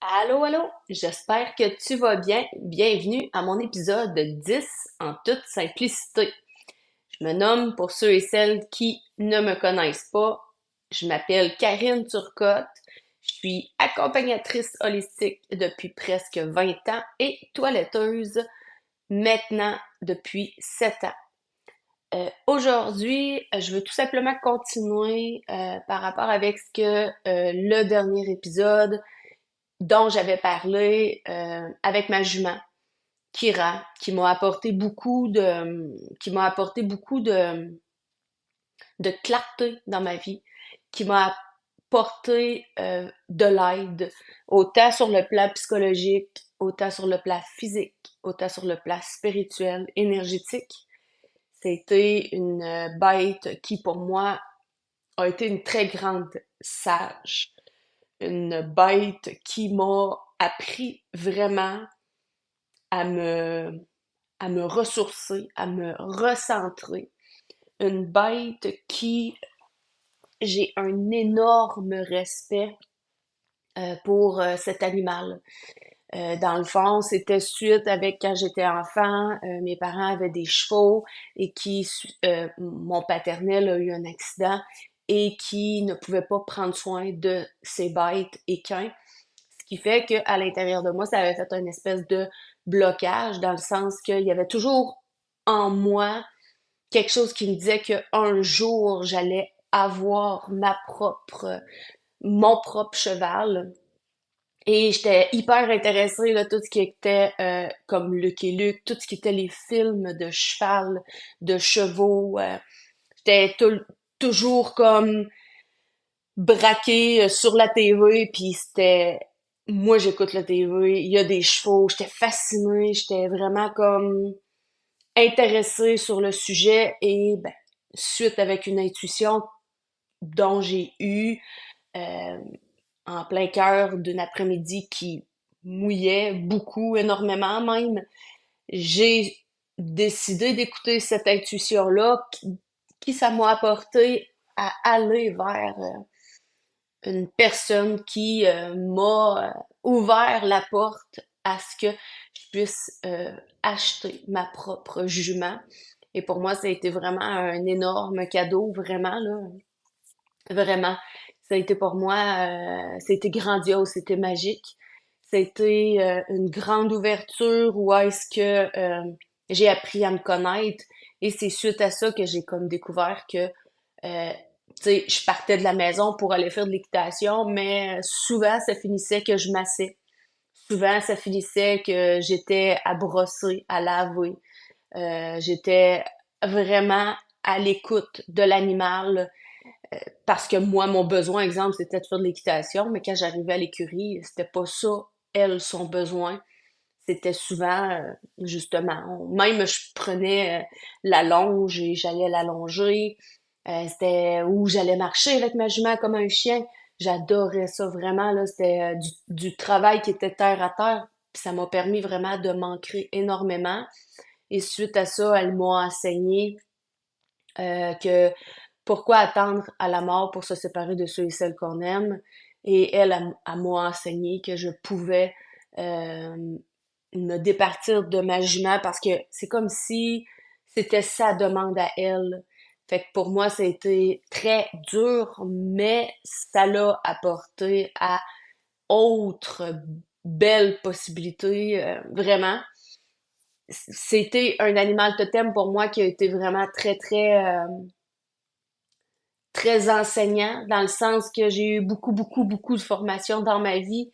Allô, allô, j'espère que tu vas bien. Bienvenue à mon épisode 10 en toute simplicité. Je me nomme pour ceux et celles qui ne me connaissent pas. Je m'appelle Karine Turcotte. Je suis accompagnatrice holistique depuis presque 20 ans et toiletteuse maintenant depuis 7 ans. Aujourd'hui, je veux tout simplement continuer par rapport avec ce que le dernier épisode dont j'avais parlé avec ma jument, Kira, qui m'a apporté beaucoup de clarté dans ma vie, qui m'a apporté de l'aide, autant sur le plan psychologique, autant sur le plan physique, autant sur le plan spirituel, énergétique. C'était une bête qui, pour moi, a été une très grande sage. Une bête qui m'a appris vraiment à me, à me ressourcer, à me recentrer. Une bête qui, j'ai un énorme respect pour cet animal. Dans le fond, c'était suite avec quand j'étais enfant, mes parents avaient des chevaux et mon paternel a eu un accident et qui ne pouvait pas prendre soin de ses bêtes équins. Ce qui fait qu'à l'intérieur de moi, ça avait fait une espèce de blocage dans le sens qu'il y avait toujours en moi quelque chose qui me disait qu'un jour, j'allais avoir mon propre cheval. Et j'étais hyper intéressée là, tout ce qui était comme Lucky Luke, tout ce qui était les films de cheval, de chevaux. J'étais toujours comme braquée sur la TV, puis c'était moi j'écoute la TV, il y a des chevaux, j'étais fascinée, j'étais vraiment comme intéressée sur le sujet et ben suite avec une intuition dont j'ai eu euh, en plein cœur d'une après-midi qui mouillait beaucoup, énormément même, j'ai décidé d'écouter cette intuition-là qui ça m'a apporté à aller vers une personne qui m'a ouvert la porte à ce que je puisse acheter ma propre jument. Et pour moi, ça a été vraiment un énorme cadeau, vraiment, là. Vraiment. Ça a été pour moi, ça a été grandiose, c'était magique. Ça a été une grande ouverture où est-ce que j'ai appris à me connaître. Et c'est suite à ça que j'ai comme découvert que tu sais, je partais de la maison pour aller faire de l'équitation, mais souvent, ça finissait que je massais. Souvent, ça finissait que j'étais à brosser, à laver. J'étais vraiment à l'écoute de l'animal parce que moi, mon besoin, exemple, c'était de faire de l'équitation, mais quand j'arrivais à l'écurie, c'était pas ça, elle, son besoin. C'était souvent, justement, même je prenais la longe et j'allais la longer. C'était où j'allais marcher avec ma jument comme un chien. J'adorais ça vraiment, là. C'était du travail qui était terre à terre. Puis ça m'a permis vraiment de m'ancrer énormément. Et suite à ça, elle m'a enseigné que pourquoi attendre à la mort pour se séparer de ceux et celles qu'on aime. Et elle m'a enseigné que je pouvais euh, me départir de ma jument parce que c'est comme si c'était sa demande à elle. Fait que pour moi, ça a été très dur, mais ça l'a apporté à autres belles possibilités, vraiment. C'était un animal totem pour moi qui a été vraiment très enseignant dans le sens que j'ai eu beaucoup de formations dans ma vie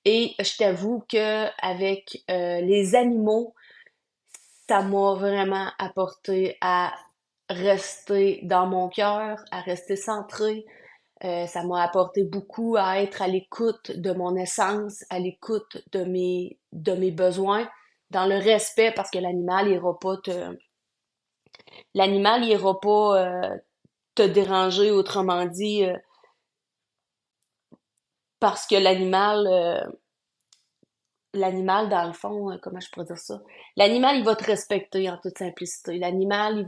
et je t'avoue que avec les animaux, ça m'a vraiment apporté à rester dans mon cœur, à rester centré. Ça m'a apporté beaucoup à être à l'écoute de mon essence, à l'écoute de mes besoins, dans le respect parce que l'animal il ira pas te déranger, autrement dit, parce que l'animal, dans le fond, comment je pourrais dire ça? L'animal, il va te respecter en toute simplicité. L'animal,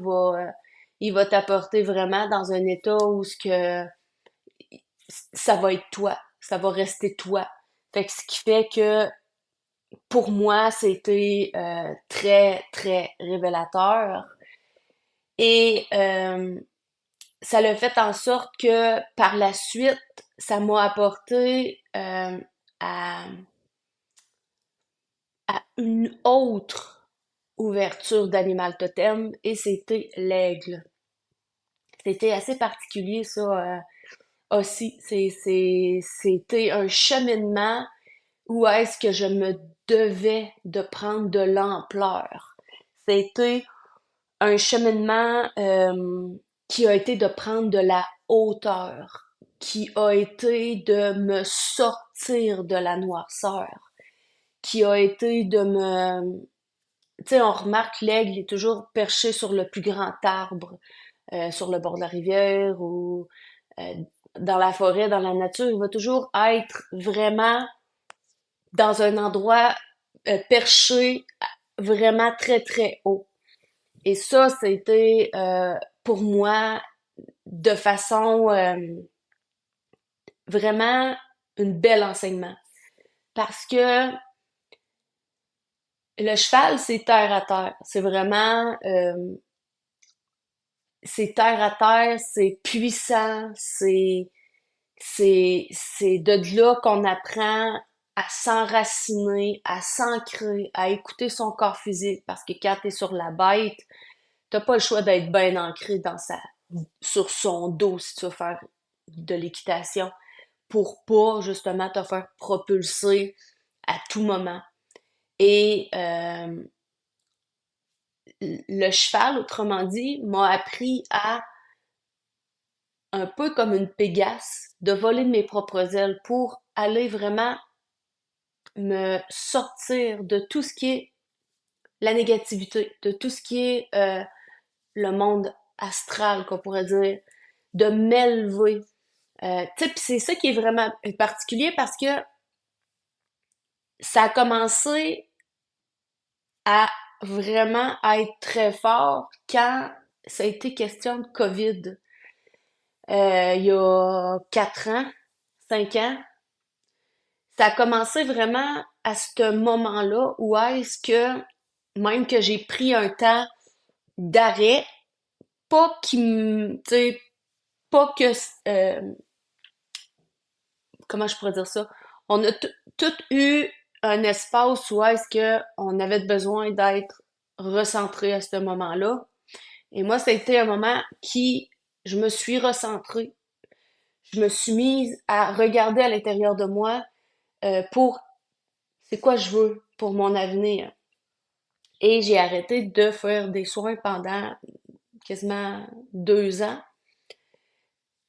il va t'apporter vraiment dans un état où ce que ça va être toi, ça va rester toi. Fait que ce qui fait que pour moi, c'était très, très révélateur. Et ça l'a fait en sorte que par la suite, ça m'a apporté à, à une autre ouverture d'animal totem et c'était l'aigle. C'était assez particulier ça aussi. C'était un cheminement où est-ce que je me devais de prendre de l'ampleur. C'était un cheminement qui a été de prendre de la hauteur, qui a été de me sortir de la noirceur, qui a été de me... Tu sais, on remarque l'aigle est toujours perché sur le plus grand arbre, sur le bord de la rivière ou euh, dans la forêt, dans la nature. Il va toujours être vraiment dans un endroit perché vraiment très, très haut. Et ça, c'était pour moi de façon vraiment une belle enseignement. Parce que le cheval, c'est terre à terre. C'est vraiment, c'est terre à terre, c'est puissant, c'est de là qu'on apprend à s'enraciner, à s'ancrer, à écouter son corps physique. Parce que quand t'es sur la bête, t'as pas le choix d'être bien ancré sur son dos si tu veux faire de l'équitation pour pas justement te faire propulser à tout moment. Et le cheval, autrement dit, m'a appris à, un peu comme une Pégasse, de voler de mes propres ailes pour aller vraiment me sortir de tout ce qui est la négativité, de tout ce qui est le monde astral, qu'on pourrait dire, de m'élever. Tu sais, pis c'est ça qui est vraiment particulier parce que ça a commencé à vraiment être très fort quand ça a été question de COVID. Il y a 4 ans, 5 ans, ça a commencé vraiment à ce moment-là où est-ce que, même que j'ai pris un temps d'arrêt, pas qui me, tu sais, pas que, comment je pourrais dire ça? On a tout eu un espace où est-ce que on avait besoin d'être recentré à ce moment-là. Et moi, ça a été un moment qui, je me suis recentrée. Je me suis mise à regarder à l'intérieur de moi pour c'est quoi je veux pour mon avenir. Et j'ai arrêté de faire des soins pendant quasiment 2 ans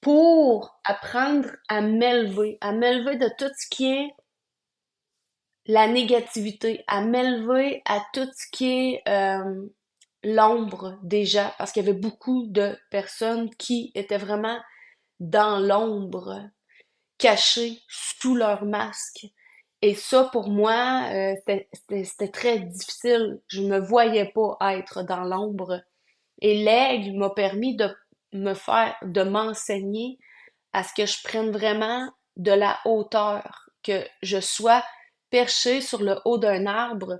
pour apprendre à m'élever de tout ce qui est la négativité, à m'élever à tout ce qui est l'ombre déjà, parce qu'il y avait beaucoup de personnes qui étaient vraiment dans l'ombre, cachées sous leur masque. Et ça, pour moi, c'était très difficile. Je me voyais pas être dans l'ombre. Et l'aigle m'a permis de m'enseigner à ce que je prenne vraiment de la hauteur, que je sois perché sur le haut d'un arbre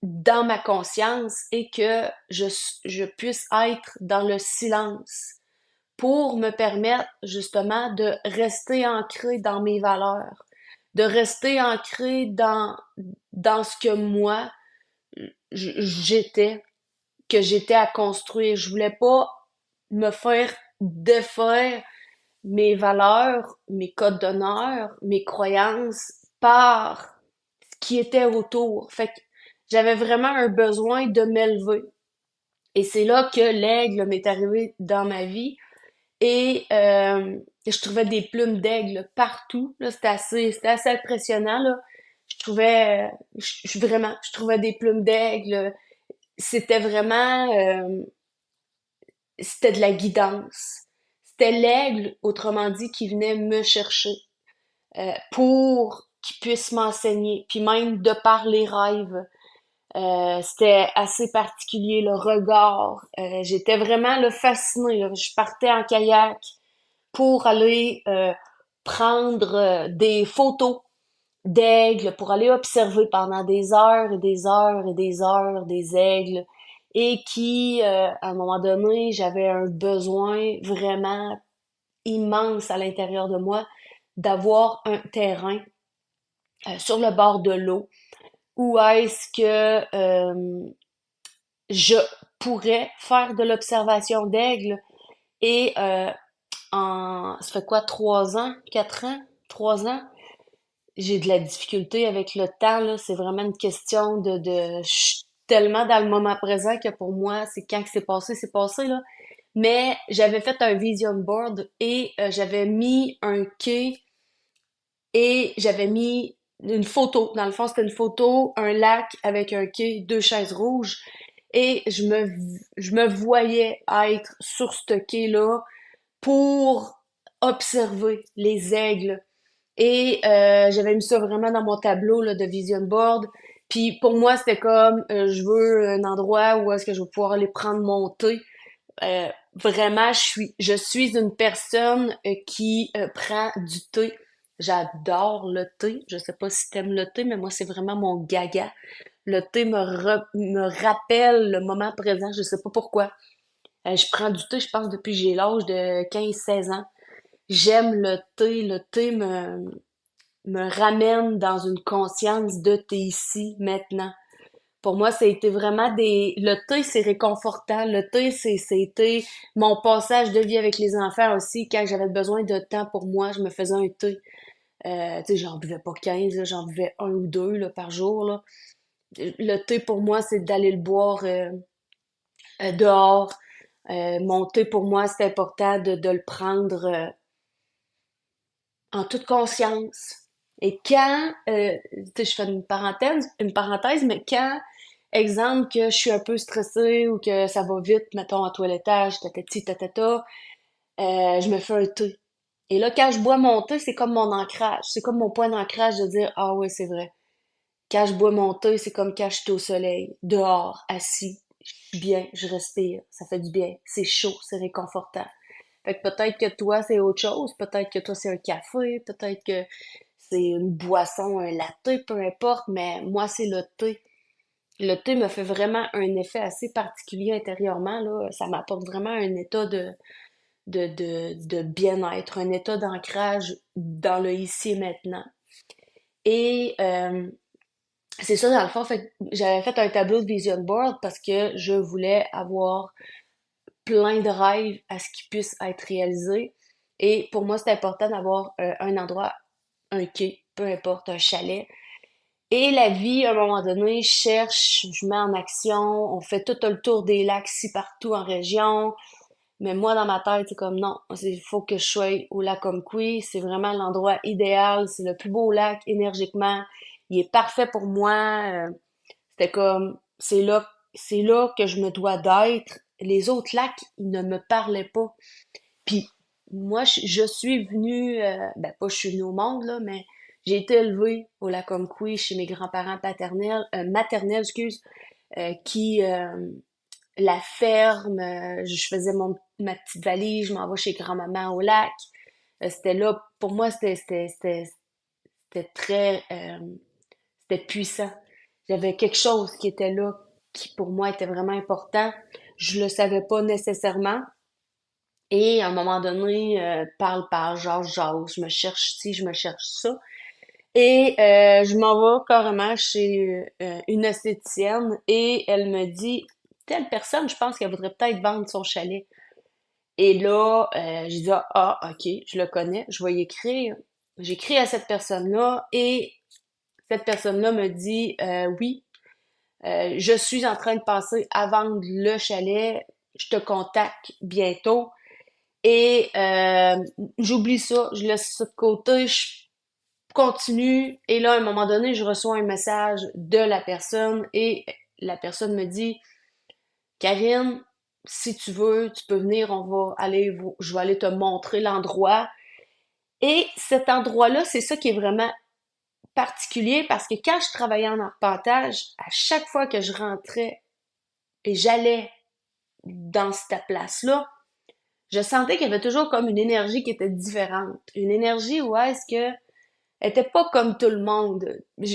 dans ma conscience et que je puisse être dans le silence pour me permettre justement de rester ancré dans mes valeurs, de rester ancré dans ce que moi j'étais, que j'étais à construire. Je voulais pas me faire défaire mes valeurs, mes codes d'honneur, mes croyances par ce qui était autour. Fait que j'avais vraiment un besoin de m'élever. Et c'est là que l'aigle m'est arrivé dans ma vie. Et je trouvais des plumes d'aigle partout. Là, c'était assez impressionnant, là. Je trouvais des plumes d'aigle. C'était vraiment, c'était de la guidance. C'était l'aigle, autrement dit, qui venait me chercher pour qu'il puisse m'enseigner. Puis même de par les rêves, c'était assez particulier, le regard. J'étais vraiment là, fascinée. Là. Je partais en kayak pour aller prendre des photos d'aigles pour aller observer pendant des heures et des heures et des heures des aigles et qui, à un moment donné, j'avais un besoin vraiment immense à l'intérieur de moi d'avoir un terrain sur le bord de l'eau où est-ce que je pourrais faire de l'observation d'aigles et ça fait quoi, 3 ans, 4 ans, 3 ans? J'ai de la difficulté avec le temps, là. C'est vraiment une question je suis tellement dans le moment présent que pour moi, c'est quand que c'est passé, là. Mais j'avais fait un vision board et j'avais mis un quai et j'avais mis une photo. Dans le fond, c'était une photo, un lac avec un quai, deux chaises rouges. Et je me voyais être sur ce quai-là pour observer les aigles. Et j'avais mis ça vraiment dans mon tableau là, de vision board. Puis pour moi, c'était comme je veux un endroit où est-ce que je vais pouvoir aller prendre mon thé. Vraiment, je suis une personne qui prend du thé. J'adore le thé. Je sais pas si t'aimes le thé, mais moi, c'est vraiment mon gaga. Le thé me rappelle le moment présent. Je sais pas pourquoi. Je prends du thé, je pense, depuis que j'ai l'âge de 15 16 ans. J'aime le thé. Le thé me ramène dans une conscience de t'es ici, maintenant. Pour moi, ça a été vraiment Le thé, c'est réconfortant. Le thé, c'était mon passage de vie avec les enfants aussi. Quand j'avais besoin de temps pour moi, je me faisais un thé. Tu sais, j'en buvais pas 15, là, j'en buvais un ou deux là, par jour, là. Le thé, pour moi, c'est d'aller le boire dehors. Mon thé, pour moi, c'est important de le prendre en toute conscience. Et quand, tu sais, je fais une parenthèse, mais quand, exemple, que je suis un peu stressée ou que ça va vite, mettons, en toilettage, tatati, tatata, je me fais un thé. Et là, quand je bois mon thé, c'est comme mon ancrage. C'est comme mon point d'ancrage de dire, ah ouais, c'est vrai. Quand je bois mon thé, c'est comme quand je suis au soleil, dehors, assis. Je suis bien, je respire, ça fait du bien. C'est chaud, c'est réconfortant. Fait que peut-être que toi, c'est autre chose. Peut-être que toi, c'est un café. Peut-être que c'est une boisson, un latte, peu importe. Mais moi, c'est le thé. Le thé me fait vraiment un effet assez particulier intérieurement, là. Ça m'apporte vraiment un état de bien-être, un état d'ancrage dans le ici et maintenant. Et c'est ça, dans le fond, j'avais fait un tableau de vision board parce que je voulais avoir plein de rêves à ce qui puisse être réalisé. Et pour moi, c'est important d'avoir un endroit, un quai, peu importe, un chalet. Et la vie, à un moment donné, je cherche, je mets en action, on fait tout le tour des lacs ici partout en région. Mais moi, dans ma tête, c'est comme non, il faut que je sois au lac Omqui. C'est vraiment l'endroit idéal. C'est le plus beau lac énergiquement. Il est parfait pour moi. C'était comme, c'est là que je me dois d'être. Les autres lacs, ils ne me parlaient pas. Puis moi, je suis venue, ben pas je suis venue au monde, là, mais j'ai été élevée au lac Omqui chez mes grands-parents maternels, excuse, qui, la ferme, je faisais ma petite valise, je m'en vais chez grand-maman au lac. C'était là, pour moi, c'était très, c'était puissant. J'avais quelque chose qui était là, qui pour moi était vraiment important. Je le savais pas nécessairement. Et à un moment donné, parle, jase, je me cherche ci, je me cherche ça. Et je m'en vais carrément chez une esthéticienne et elle me dit, telle personne, je pense qu'elle voudrait peut-être vendre son chalet. Et là, j'ai dit, ok, je le connais, je vais y écrire. J'écris à cette personne-là et cette personne-là me dit, oui, je suis en train de passer à vendre le chalet, je te contacte bientôt. Et j'oublie ça, je laisse ça de côté, je continue. Et là, à un moment donné, je reçois un message de la personne et la personne me dit, Karine, si tu veux, tu peux venir, je vais aller te montrer l'endroit. Et cet endroit-là, c'est ça qui est vraiment particulier parce que quand je travaillais en arpentage, à chaque fois que je rentrais et j'allais dans cette place-là, je sentais qu'il y avait toujours comme une énergie qui était différente. Une énergie où est-ce que Elle était pas comme tout le monde.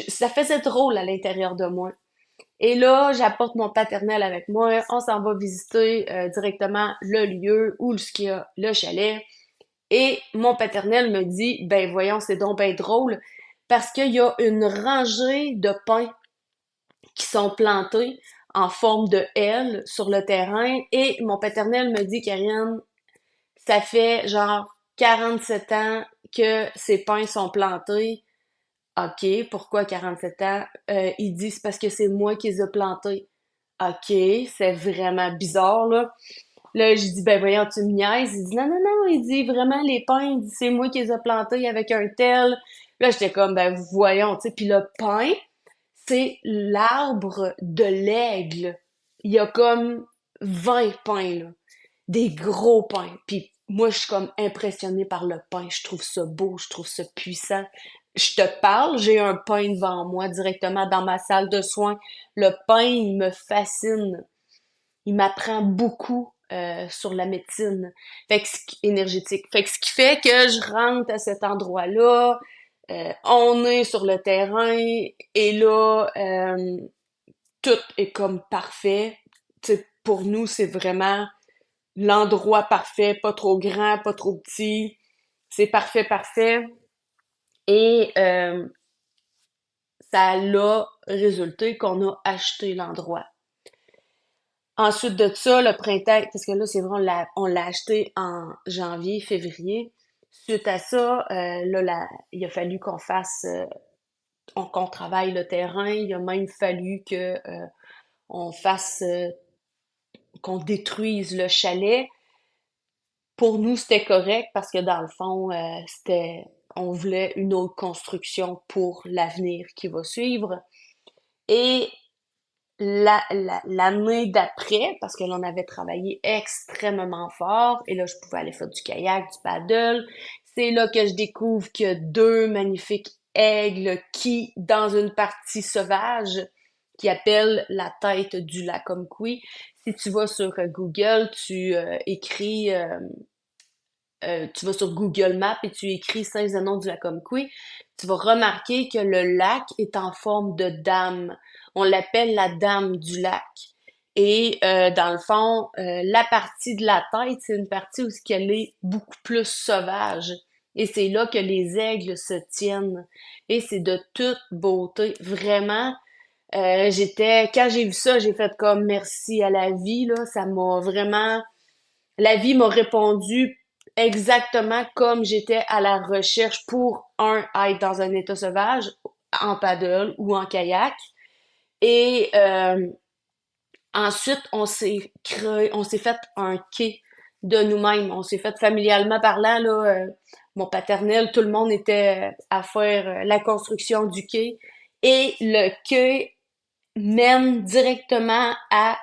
Ça faisait drôle à l'intérieur de moi. Et là, j'apporte mon paternel avec moi. On s'en va visiter directement le lieu où ce qu'il y a le chalet. Et mon paternel me dit, ben voyons, c'est donc ben drôle, parce qu'il y a une rangée de pins qui sont plantés en forme de L sur le terrain. Et mon paternel me dit, Karine, ça fait genre 47 ans que ces pins sont plantés. OK, pourquoi 47 ans? Il dit, c'est parce que c'est moi qui les ai plantés. OK, c'est vraiment bizarre, là. Là, je dis, ben voyons, tu me niaises. Il dit, non, non, non. Il dit, vraiment, les pins, il dit, c'est moi qui les ai plantés avec un tel. Là, j'étais comme, ben voyons, tu sais. Puis le pin, c'est l'arbre de l'aigle. Il y a comme 20 pins, là. Des gros pins. Puis moi, je suis comme impressionnée par le pain. Je trouve ça beau, je trouve ça puissant. Je te parle, j'ai un pain devant moi directement dans ma salle de soins. Le pain, il me fascine. Il m'apprend beaucoup sur la médecine énergétique. Fait que ce qui fait que je rentre à cet endroit-là, on est sur le terrain et là, tout est comme parfait. Tu sais, pour nous, c'est vraiment l'endroit parfait, pas trop grand, pas trop petit. C'est parfait, parfait. Et ça l'a résulté qu'on a acheté l'endroit. Ensuite de ça, le printemps, parce que là, c'est vrai, on l'a acheté en janvier, février. Suite à ça, il a fallu qu'on fasse, qu'on travaille le terrain. Il a même fallu que on fasse, qu'on détruise le chalet. Pour nous, c'était correct parce que dans le fond, on voulait une autre construction pour l'avenir qui va suivre. Et l'année d'après, parce que là, on avait travaillé extrêmement fort, et là, je pouvais aller faire du kayak, du paddle. C'est là que je découvre qu'il y a deux magnifiques aigles qui, dans une partie sauvage, qui appelle la tête du lac Omqui. Si tu vas sur Google, tu vas sur Google Maps et tu écris Saint-Zenon du Lac-Omqui, tu vas remarquer que le lac est en forme de dame. On l'appelle la dame du lac. Et dans le fond, la partie de la tête, c'est une partie où elle est beaucoup plus sauvage. Et c'est là que les aigles se tiennent. Et c'est de toute beauté. Vraiment, quand j'ai vu ça, j'ai fait comme merci à la vie, là. Ça m'a vraiment la vie m'a répondu exactement comme j'étais à la recherche pour être dans un état sauvage, en paddle ou en kayak. Et ensuite, on s'est fait un quai de nous-mêmes. On s'est fait familialement parlant, là, mon paternel, tout le monde était à faire la construction du quai. Et le quai mène directement à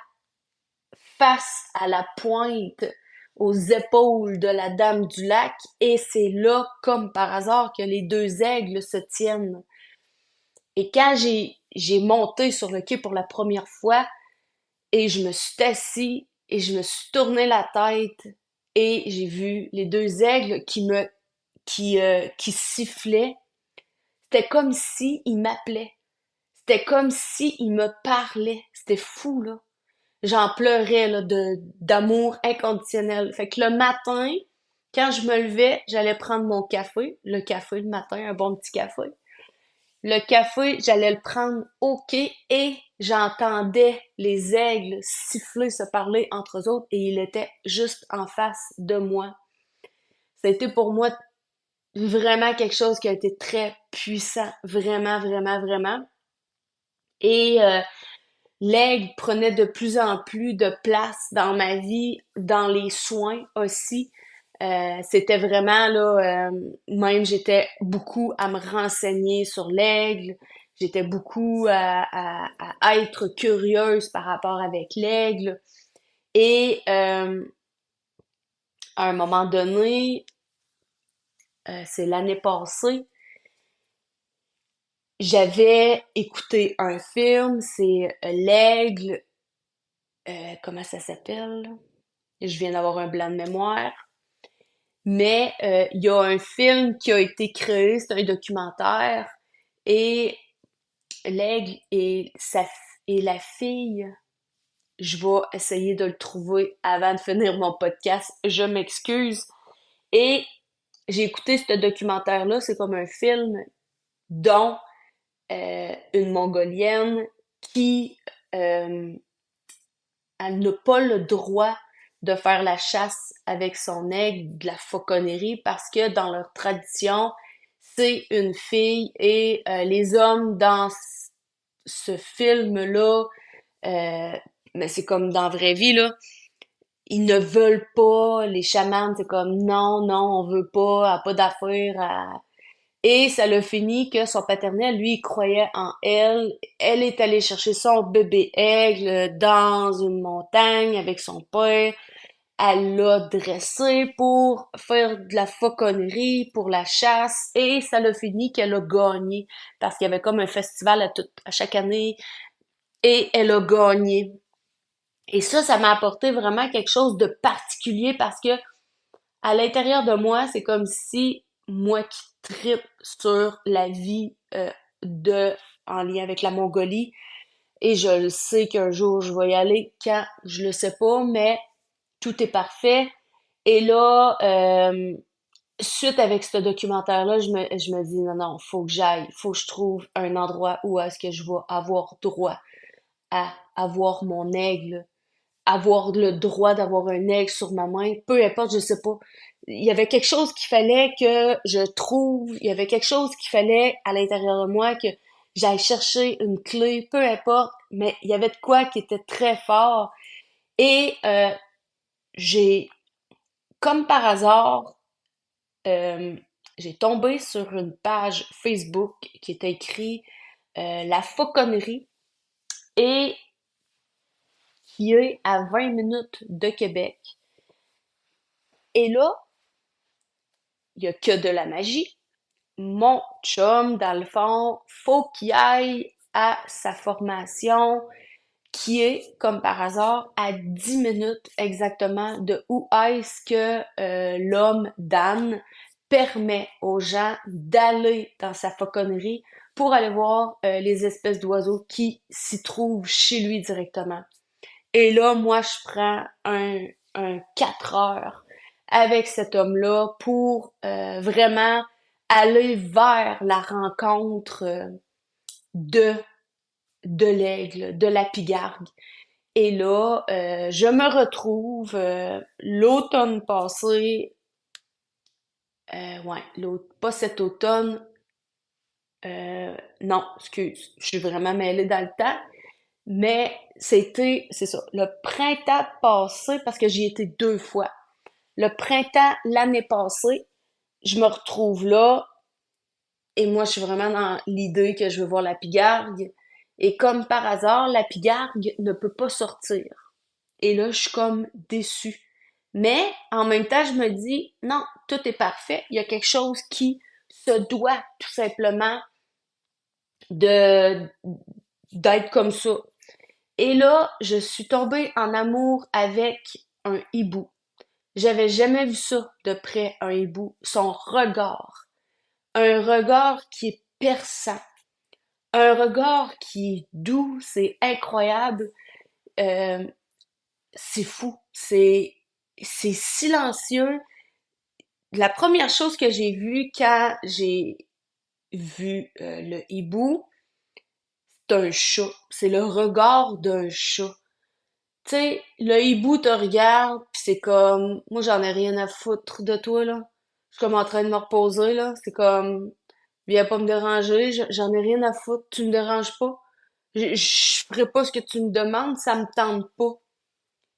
face à la pointe, aux épaules de la Dame du Lac, et c'est là, comme par hasard, que les deux aigles se tiennent. Et quand j'ai monté sur le quai pour la première fois, et je me suis assis, et je me suis tourné la tête, et j'ai vu les deux aigles qui sifflaient. C'était comme si ils m'appelaient. C'était comme si ils me parlaient. C'était fou, là. J'en pleurais là, d'amour inconditionnel. Fait que le matin, quand je me levais, j'allais prendre mon café, le café le matin, un bon petit café. Le café, j'allais le prendre au quai et j'entendais les aigles siffler, se parler entre eux autres et il était juste en face de moi. Ça a été pour moi vraiment quelque chose qui a été très puissant, vraiment, vraiment, vraiment. Et l'aigle prenait de plus en plus de place dans ma vie, dans les soins aussi. C'était vraiment là, même j'étais beaucoup à me renseigner sur l'aigle. J'étais beaucoup à être curieuse par rapport avec l'aigle. Et à un moment donné, c'est l'année passée, j'avais écouté un film, c'est L'Aigle, comment ça s'appelle? Je viens d'avoir un blanc de mémoire. Mais il y a un film qui a été créé, c'est un documentaire, et l'aigle et la fille, je vais essayer de le trouver avant de finir mon podcast, je m'excuse. Et j'ai écouté ce documentaire-là, c'est comme un film dont une Mongolienne qui euh, elle n'a pas le droit de faire la chasse avec son aigle, de la fauconnerie, parce que dans leur tradition, c'est une fille et les hommes dans ce film-là, euh, mais c'est comme dans la vraie vie, là, ils ne veulent pas, les chamans, c'est comme non, non, on veut pas, elle a pas d'affaires à... Et ça l'a fini que son paternel, lui, il croyait en elle. Elle est allée chercher son bébé aigle dans une montagne avec son père. Elle l'a dressé pour faire de la fauconnerie, pour la chasse, et ça l'a fini qu'elle a gagné, parce qu'il y avait comme un festival à chaque année, et elle a gagné. Et ça m'a apporté vraiment quelque chose de particulier parce que à l'intérieur de moi, c'est comme si moi qui tripe sur la vie de en lien avec la Mongolie, et je le sais qu'un jour je vais y aller, quand je le sais pas, mais tout est parfait. Et là, suite avec ce documentaire-là, je me dis non, non, faut que j'aille, faut que je trouve un endroit où est-ce que je vais avoir droit à avoir mon aigle, avoir le droit d'avoir un aigle sur ma main, peu importe, je sais pas. Il y avait quelque chose qu'il fallait que je trouve, il y avait quelque chose qu'il fallait à l'intérieur de moi que j'aille chercher une clé, peu importe, mais il y avait de quoi qui était très fort. Et j'ai, comme par hasard, euh, j'ai tombé sur une page Facebook qui était écrit La Fauconnerie et qui est à 20 minutes de Québec. Et là, il y a que de la magie. Mon chum, dans le fond, faut qu'il aille à sa formation qui est, comme par hasard, à 10 minutes exactement de où est-ce que l'homme Dan permet aux gens d'aller dans sa fauconnerie pour aller voir les espèces d'oiseaux qui s'y trouvent chez lui directement. Et là, moi, je prends un 4 heures avec cet homme-là pour vraiment aller vers la rencontre de, de l'aigle, de la pigargue. Et là, je me retrouve l'automne passé, ouais, pas cet automne, non, excuse, je suis vraiment mêlée dans le temps, mais c'est ça, le printemps passé, parce que j'y étais 2 fois. Le printemps l'année passée, je me retrouve là, et moi, je suis vraiment dans l'idée que je veux voir la pigargue. Et comme par hasard, la pigargue ne peut pas sortir. Et là, je suis comme déçue. Mais en même temps, je me dis, non, tout est parfait. Il y a quelque chose qui se doit tout simplement de d'être comme ça. Et là, je suis tombée en amour avec un hibou. J'avais jamais vu ça de près, un hibou. Son regard. Un regard qui est perçant. Un regard qui est doux, c'est incroyable. Euh, c'est fou. C'est silencieux. La première chose que j'ai vue quand j'ai vu le hibou, c'est un chat. C'est le regard d'un chat. Tu sais, le hibou te regarde, pis c'est comme, moi j'en ai rien à foutre de toi, là. Je suis comme en train de me reposer, là. C'est comme, viens pas me déranger, j'en ai rien à foutre, tu me déranges pas. Je ferai pas ce que tu me demandes, ça me tente pas.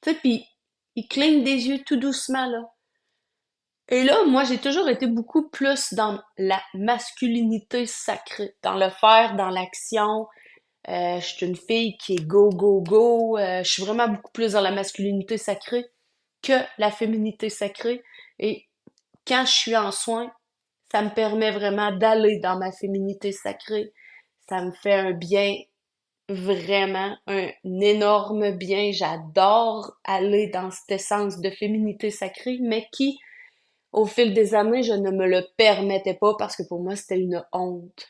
Tu sais, pis il cligne des yeux tout doucement, là. Et là, moi, j'ai toujours été beaucoup plus dans la masculinité sacrée, dans le faire, dans l'action. Je suis une fille qui est go, go, go. Je suis vraiment beaucoup plus dans la masculinité sacrée que la féminité sacrée. Et quand je suis en soin, ça me permet vraiment d'aller dans ma féminité sacrée. Ça me fait un bien, vraiment un énorme bien. J'adore aller dans cette essence de féminité sacrée, mais qui au fil des années, je ne me le permettais pas parce que pour moi, c'était une honte.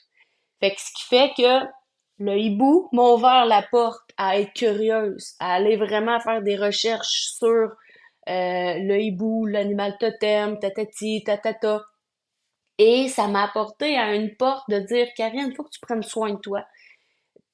Fait que ce qui fait que le hibou m'a ouvert la porte à être curieuse, à aller vraiment faire des recherches sur le hibou, l'animal totem, tatati, tatata. Et ça m'a apporté à une porte de dire, Karine, il faut que tu prennes soin de toi.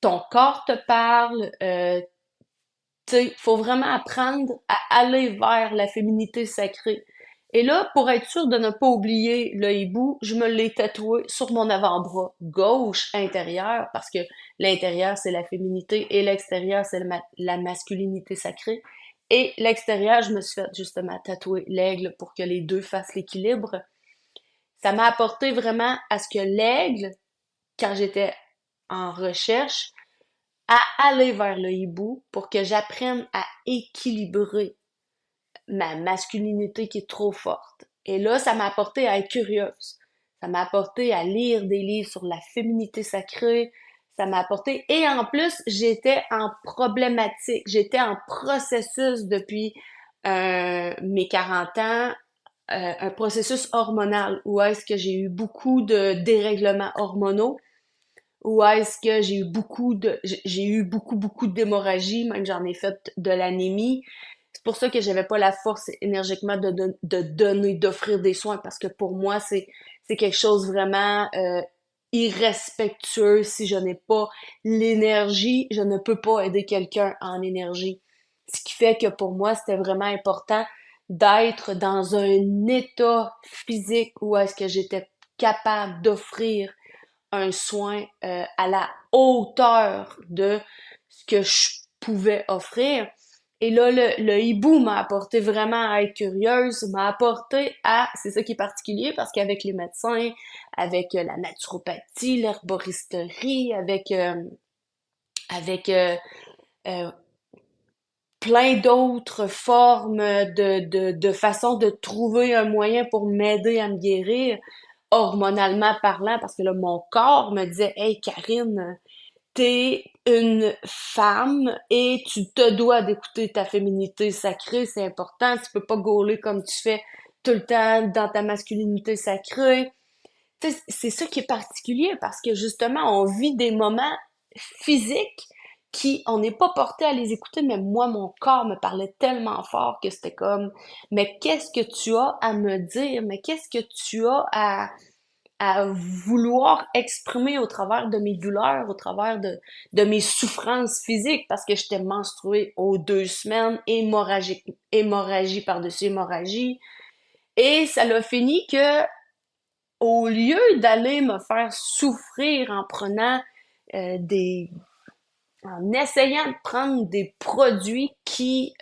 Ton corps te parle, tu sais, faut vraiment apprendre à aller vers la féminité sacrée. Et là, pour être sûr de ne pas oublier le hibou, je me l'ai tatoué sur mon avant-bras gauche intérieur, parce que l'intérieur, c'est la féminité et l'extérieur, c'est la masculinité sacrée. Et l'extérieur, je me suis fait justement tatouer l'aigle pour que les deux fassent l'équilibre. Ça m'a apporté vraiment à ce que l'aigle, quand j'étais en recherche, à aller vers le hibou pour que j'apprenne à équilibrer ma masculinité qui est trop forte. Et là, ça m'a apporté à être curieuse. Ça m'a apporté à lire des livres sur la féminité sacrée. Ça m'a apporté... Et en plus, j'étais en problématique. J'étais en processus depuis mes 40 ans, un processus hormonal où est-ce que j'ai eu beaucoup de dérèglements hormonaux, où est-ce que j'ai eu beaucoup d'hémorragie, même j'en ai fait de l'anémie. C'est pour ça que j'avais pas la force énergiquement de donner, d'offrir des soins, parce que pour moi, c'est quelque chose vraiment irrespectueux. Si je n'ai pas l'énergie, je ne peux pas aider quelqu'un en énergie. Ce qui fait que pour moi, c'était vraiment important d'être dans un état physique où est-ce que j'étais capable d'offrir un soin à la hauteur de ce que je pouvais offrir. Et là, le hibou m'a apporté vraiment à être curieuse, m'a apporté à, c'est ça qui est particulier, parce qu'avec les médecins, avec la naturopathie, l'herboristerie, avec euh, plein d'autres formes de façon de trouver un moyen pour m'aider à me guérir, hormonalement parlant, parce que là, mon corps me disait, hey, Karine, t'es une femme et tu te dois d'écouter ta féminité sacrée, c'est important, tu peux pas gauler comme tu fais tout le temps dans ta masculinité sacrée. Tu sais, c'est ça qui est particulier parce que justement, on vit des moments physiques qui, on n'est pas porté à les écouter, mais moi, mon corps me parlait tellement fort que c'était comme, mais qu'est-ce que tu as à me dire? Mais qu'est-ce que tu as à vouloir exprimer au travers de mes douleurs, au travers de mes souffrances physiques, parce que j'étais menstruée aux 2 semaines, hémorragie par-dessus hémorragie. Et ça l'a fini que, au lieu d'aller me faire souffrir en prenant en essayant de prendre des produits qui,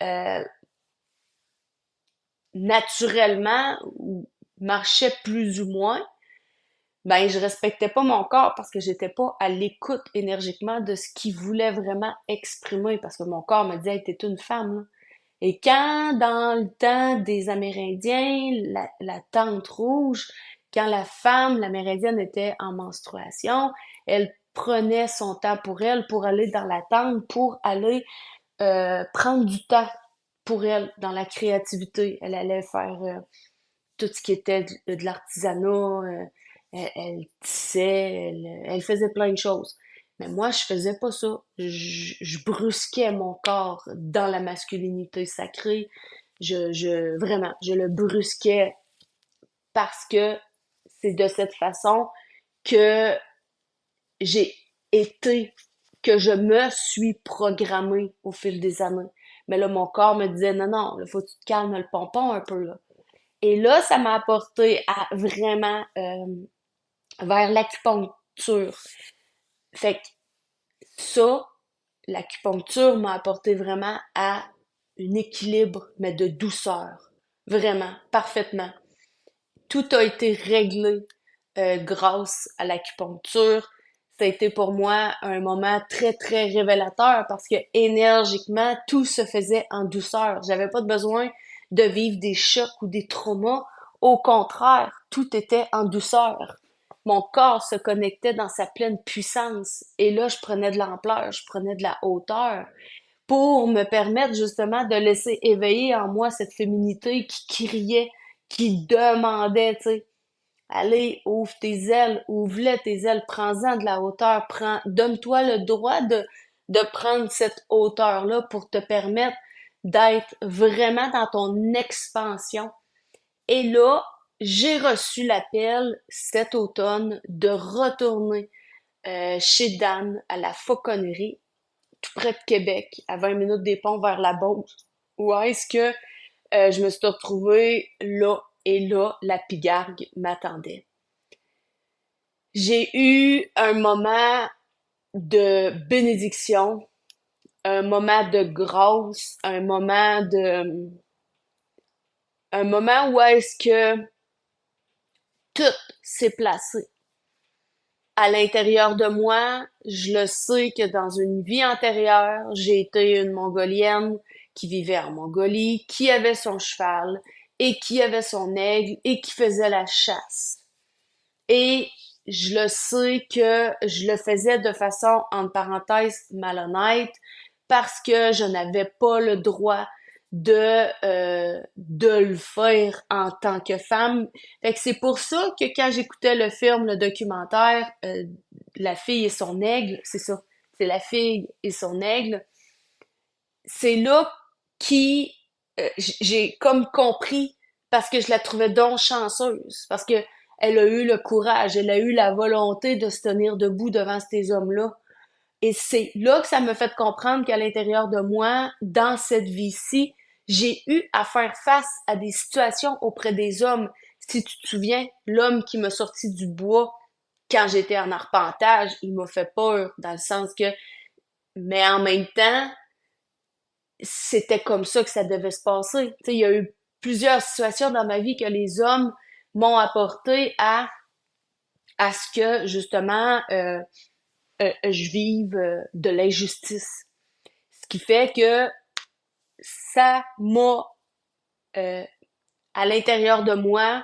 naturellement, marchaient plus ou moins, ben je respectais pas mon corps parce que j'étais pas à l'écoute énergiquement de ce qu'il voulait vraiment exprimer parce que mon corps me disait hey, t'es une femme là. Et quand dans le temps des Amérindiens, la tente rouge, quand la femme, l'Amérindienne était en menstruation, elle prenait son temps pour aller dans la tente, pour aller prendre du temps pour elle dans la créativité. Elle allait faire tout ce qui était de l'artisanat, elle tissait, elle faisait plein de choses. Mais moi, je faisais pas ça. Je brusquais mon corps dans la masculinité sacrée. Vraiment, je le brusquais parce que c'est de cette façon que j'ai été, que je me suis programmée au fil des années. Mais là, mon corps me disait, non, non, il faut que tu te calmes le pompon un peu, là. Et là, ça m'a apporté à vraiment vers l'acupuncture. Fait que ça, l'acupuncture m'a apporté vraiment à un équilibre, mais de douceur. Vraiment, parfaitement. Tout a été réglé grâce à l'acupuncture. Ça a été pour moi un moment très, très révélateur parce que énergiquement, tout se faisait en douceur. J'avais pas besoin de vivre des chocs ou des traumas. Au contraire, tout était en douceur. Mon corps se connectait dans sa pleine puissance. Et là, je prenais de l'ampleur, je prenais de la hauteur pour me permettre justement de laisser éveiller en moi cette féminité qui criait, qui demandait, tu sais, allez, ouvre-les tes ailes, prends-en de la hauteur, donne-toi le droit de prendre cette hauteur-là pour te permettre d'être vraiment dans ton expansion. Et là, j'ai reçu l'appel cet automne de retourner chez Dan à la Fauconnerie, tout près de Québec, à 20 minutes des ponts vers la Beauce. Où est-ce que je me suis retrouvée là et là, la pigargue m'attendait. J'ai eu un moment de bénédiction, un moment de grâce, un moment où est-ce que tout s'est placé. À l'intérieur de moi, je le sais que dans une vie antérieure, j'ai été une Mongolienne qui vivait en Mongolie, qui avait son cheval et qui avait son aigle et qui faisait la chasse. Et je le sais que je le faisais de façon, entre parenthèses, malhonnête, parce que je n'avais pas le droit de le faire en tant que femme. Fait que c'est pour ça que quand j'écoutais le film, le documentaire, La fille et son aigle, c'est ça, c'est La fille et son aigle, c'est là qui j'ai comme compris parce que je la trouvais donc chanceuse, parce que elle a eu le courage, elle a eu la volonté de se tenir debout devant ces hommes-là. Et c'est là que ça me fait comprendre qu'à l'intérieur de moi, dans cette vie-ci, j'ai eu à faire face à des situations auprès des hommes. Si tu te souviens, l'homme qui m'a sorti du bois quand j'étais en arpentage, il m'a fait peur dans le sens que, mais en même temps, c'était comme ça que ça devait se passer. Tu sais, il y a eu plusieurs situations dans ma vie que les hommes m'ont apporté à ce que, justement, je vive de l'injustice. Ce qui fait que ça m'a, euh, à l'intérieur de moi,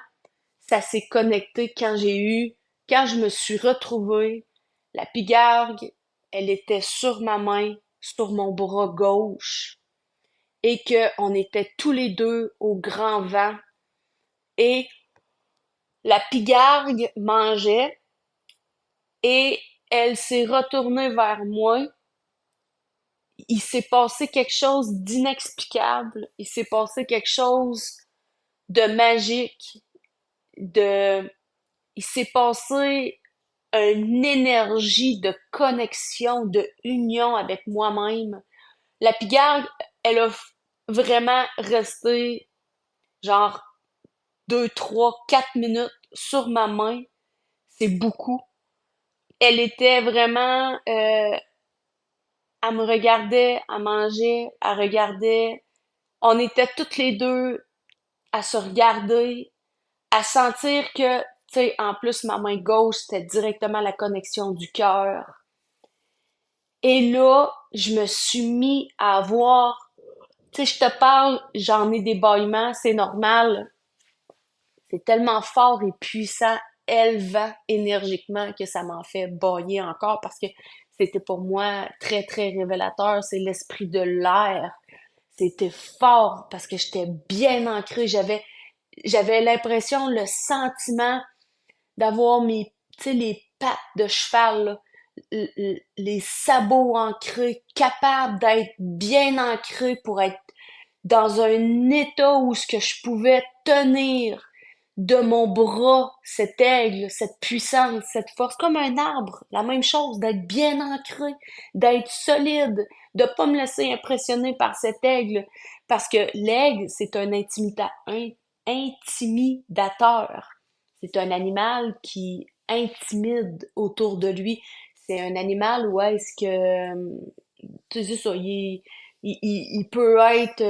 ça s'est connecté quand je me suis retrouvée, la pigargue, elle était sur ma main, sur mon bras gauche, et que on était tous les deux au grand vent, et la pigargue mangeait, et elle s'est retournée vers moi. Il s'est passé quelque chose d'inexplicable, il s'est passé quelque chose de magique, de il s'est passé une énergie de connexion, de union avec moi-même. La pigargue, elle a vraiment resté genre 2, 3, 4 minutes sur ma main. C'est beaucoup. Elle était vraiment, elle me regardait, elle mangeait, elle regardait. On était toutes les deux à se regarder, à sentir que, tu sais, en plus, ma main gauche, c'était directement la connexion du cœur. Et là, je me suis mis à avoir, tu sais, je te parle, j'en ai des bâillements, c'est normal. C'est tellement fort et puissant, élevant énergiquement que ça m'en fait bâiller encore parce que c'était pour moi très, très révélateur. C'est l'esprit de l'air. C'était fort parce que j'étais bien ancrée. J'avais l'impression, le sentiment d'avoir tu sais, les pattes de cheval, là, les sabots ancrés, capables d'être bien ancrés pour être dans un état où ce que je pouvais tenir de mon bras cet aigle, cette puissance, cette force, comme un arbre, la même chose, d'être bien ancré, d'être solide, de pas me laisser impressionner par cet aigle, parce que l'aigle, c'est intimidateur. C'est un animal qui intimide autour de lui. C'est un animal où est-ce que, tu sais ça, il peut être,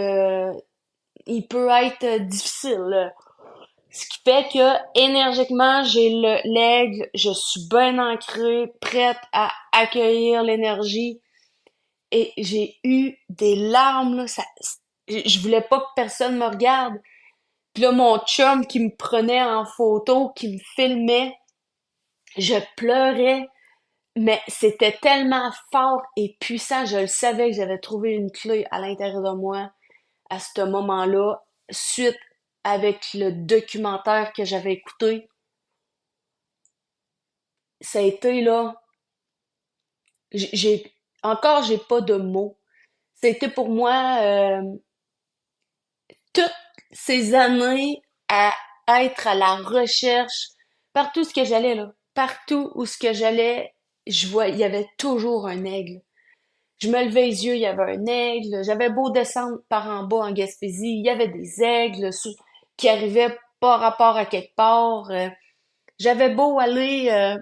difficile. Ce qui fait que énergiquement, j'ai l'aigle, je suis bien ancrée, prête à accueillir l'énergie. Et j'ai eu des larmes, là, je voulais pas que personne me regarde. Puis là, mon chum qui me prenait en photo, qui me filmait, je pleurais, mais c'était tellement fort et puissant, je le savais que j'avais trouvé une clé à l'intérieur de moi à ce moment-là, suite avec le documentaire que j'avais écouté, ça a été là, j'ai encore j'ai pas de mots. Ça a été pour moi toutes ces années à être à la recherche partout ce que j'allais là, partout où ce que j'allais, je vois, il y avait toujours un aigle. Je me levais les yeux, il y avait un aigle. J'avais beau descendre par en bas en Gaspésie, il y avait des aigles qui arrivaient pas rapport à quelque part. J'avais beau aller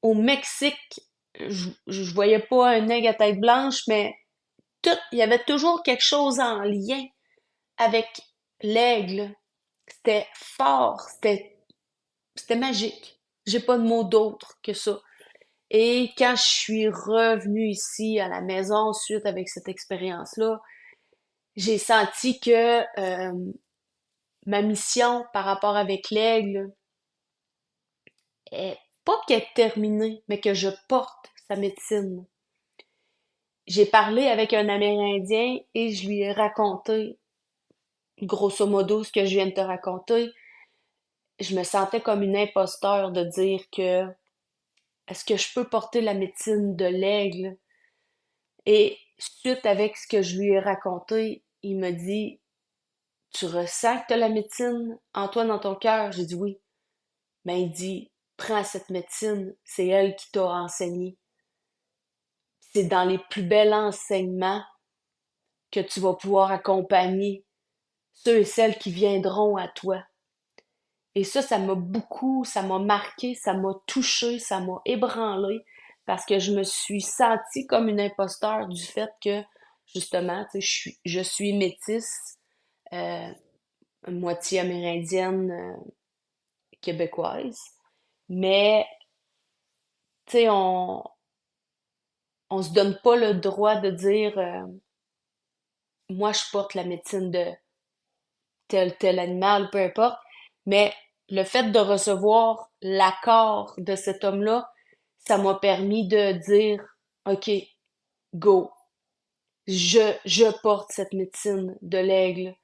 au Mexique, je voyais pas un aigle à tête blanche, mais il y avait toujours quelque chose en lien avec l'aigle. C'était fort, c'était magique. J'ai pas de mots d'autre que ça. Et quand je suis revenue ici à la maison suite avec cette expérience-là, j'ai senti que ma mission par rapport avec l'aigle est pas qu'elle est terminée, mais que je porte sa médecine. J'ai parlé avec un Amérindien et je lui ai raconté, grosso modo, ce que je viens de te raconter. Je me sentais comme une imposteur de dire que est-ce que je peux porter la médecine de l'aigle? Et suite avec ce que je lui ai raconté, il me dit, tu ressens que tu as la médecine en toi, dans ton cœur? J'ai dit oui. Mais il dit, prends cette médecine, c'est elle qui t'a enseigné. C'est dans les plus bels enseignements que tu vas pouvoir accompagner ceux et celles qui viendront à toi. Et ça m'a beaucoup, ça m'a marqué, ça m'a touché, ça m'a ébranlé parce que je me suis sentie comme une imposteur du fait que, justement, tu sais, je suis métisse, euh, moitié amérindienne, québécoise, mais, tu sais, on se donne pas le droit de dire, moi, je porte la médecine de tel animal, peu importe, mais le fait de recevoir l'accord de cet homme-là, ça m'a permis de dire, OK, go, je porte cette médecine de l'aigle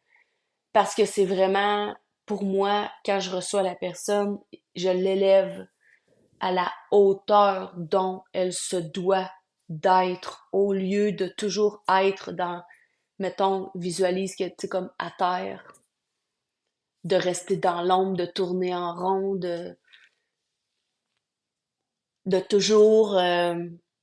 parce que c'est vraiment, pour moi, quand je reçois la personne, je l'élève à la hauteur dont elle se doit d'être au lieu de toujours être dans, mettons, visualise que tu sais, comme à terre, de rester dans l'ombre, de tourner en rond, de toujours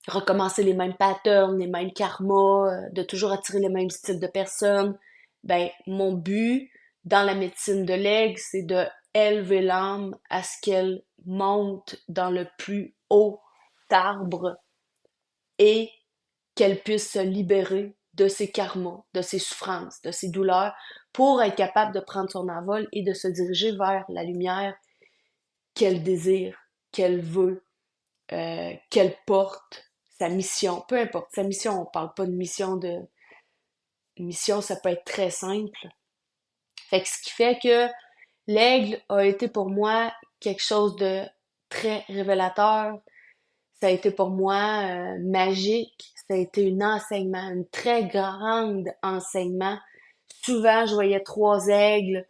recommencer les mêmes patterns, les mêmes karmas, de toujours attirer les mêmes styles de personnes. Ben, mon but dans la médecine de l'aigle, c'est de élever l'âme à ce qu'elle monte dans le plus haut arbre et qu'elle puisse se libérer de ses karmas, de ses souffrances, de ses douleurs, pour être capable de prendre son envol et de se diriger vers la lumière qu'elle désire, qu'elle veut, qu'elle porte, sa mission, peu importe, sa mission, on parle pas de mission de... Mission, ça peut être très simple. Fait que ce qui fait que l'aigle a été pour moi quelque chose de très révélateur. Ça a été pour moi magique. Ça a été un enseignement, un très grand enseignement. Souvent, je voyais trois aigles.